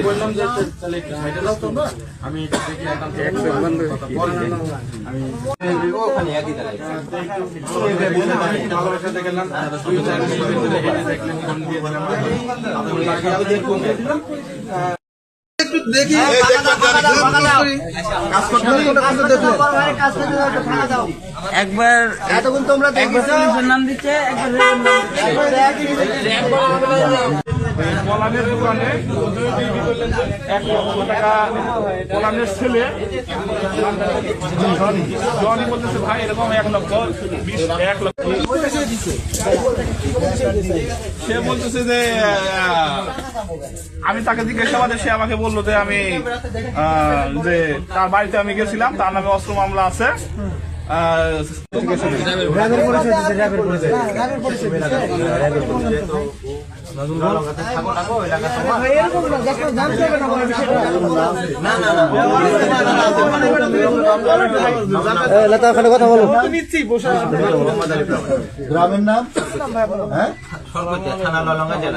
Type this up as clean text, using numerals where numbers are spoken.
বললাম যে তাহলে একটু সাইডে দাও তোমরা, আমি এটা দেখি ওখানে একই দাঁড়াই ভালোবাসা দেখলাম একটু দেখি একবার এতক্ষণ তোমরা নাম দিচ্ছে পলানের দোকানে 1 লক্ষ টাকা পলানের ছেলে জনি বলতেছে ভাই এরকম 1 লক্ষ 1 লক্ষ সে বলতেছে যে আমি তাকে জিজ্ঞাসাবাদে সে আমাকে বললো যে আমি যে তার বাড়িতে আমি গেছিলাম, তার নামে অস্ত্র মামলা আছে। কথা বলো গ্রামের নাম থানা ললঙ্গা জেলা।